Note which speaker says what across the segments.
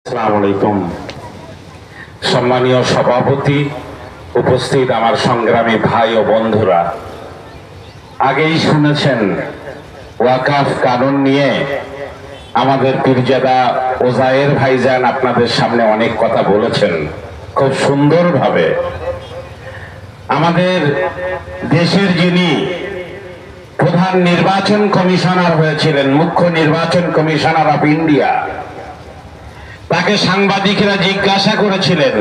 Speaker 1: আসসালামু আলাইকুম। সম্মানীয় সভাপতি, উপস্থিত আমার সংগ্রামী ভাই ও বন্ধুরা, আগেই শুনেছেন ওয়াকাফ কানুন নিয়ে আমাদের পীরজাদা ওজায়ের ভাইজান আপনাদের সামনে অনেক কথা বলেছেন খুব সুন্দরভাবে। আমাদের দেশের যিনি প্রধান নির্বাচন কমিশনার হয়েছিলেন, মুখ্য নির্বাচন কমিশনার অফ ইন্ডিয়া, তাকে সাংবাদিকরা জিজ্ঞাসা করেছিলেন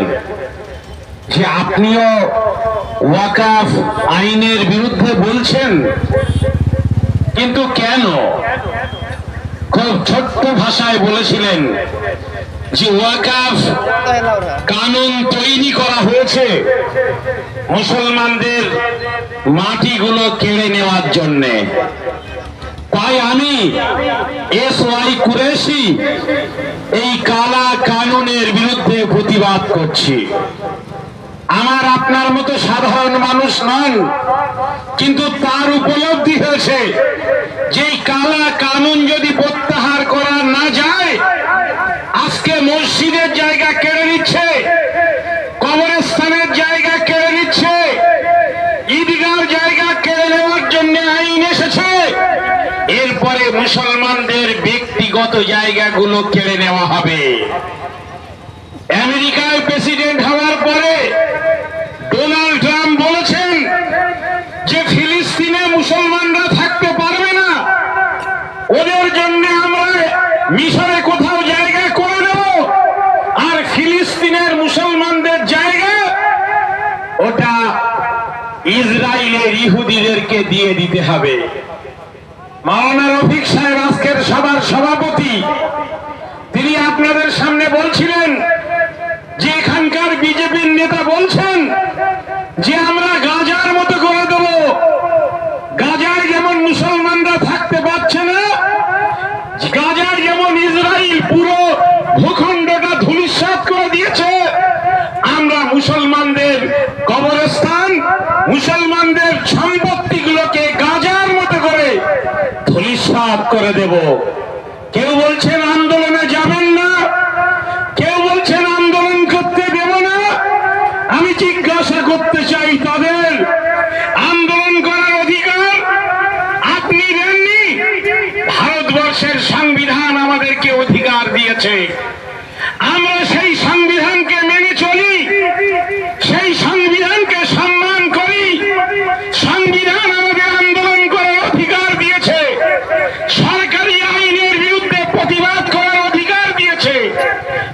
Speaker 1: যে আপনিও ওয়াকাফ আইনের বিরুদ্ধে বলছেন, কিন্তু কেন? খুব ছোট্ট ভাষায় বলেছিলেন যে ওয়াকাফ কানুন তৈরি করা হয়েছে মুসলমানদের মাটিগুলো কেড়ে নেওয়ার জন্যে। তাই আমি SY কুরেশি এই কালা কানুনের বিরুদ্ধে প্রতিবাদ করছি। আমার আপনার মতো সাধারণ মানুষ নন, কিন্তু তার উপলব্ধি হয়েছে যে কালা কানুন যদি প্রত্যাহার করা না যায়, আজকে মসজিদের জায়গা কেড়ে নিচ্ছে, কবরস্থানের জায়গা কেড়ে নিচ্ছে, ঈদগার জায়গা কেড়ে নেওয়ার জন্য আইন এসেছে। এরপরে মুসলমানদের ব্যক্তিগত জায়গাগুলো কেড়ে নেওয়া হবে। আমেরিকায় প্রেসিডেন্ট হওয়ার পরে ডোনাল্ড ট্রাম্প বলেছেন যে ফিলিস্তিনে মুসলমানরা থাকতে পারবে না, ওদের জন্য আমরা মিশরে কোথাও জায়গা করে দেব, আর ফিলিস্তিনের মুসলমানদের জায়গা ওটা ইসরায়েলের ইহুদিদেরকে দিয়ে দিতে হবে। মাওলানা রফিক সাহেব আজকের সভার সভাপতি, তিনি আপনাদের সামনে বলছিলেন যে এখানকার বিজেপির নেতা বলছেন যে আমরা গাজার মতো করে দেব। গাজায় যেমন মুসলমানরা থাকতে পারছে না, গাজার যেমন ইসরায়েল পুরো ভূখণ্ডটা ধূলিসাৎ করে দিয়েছে, আমরা মুসলমানদের কবরস্থান, মুসলমানদের সম্পত্তিগুলোকে গাজার মতো করে ধূলিসাৎ করে দেব।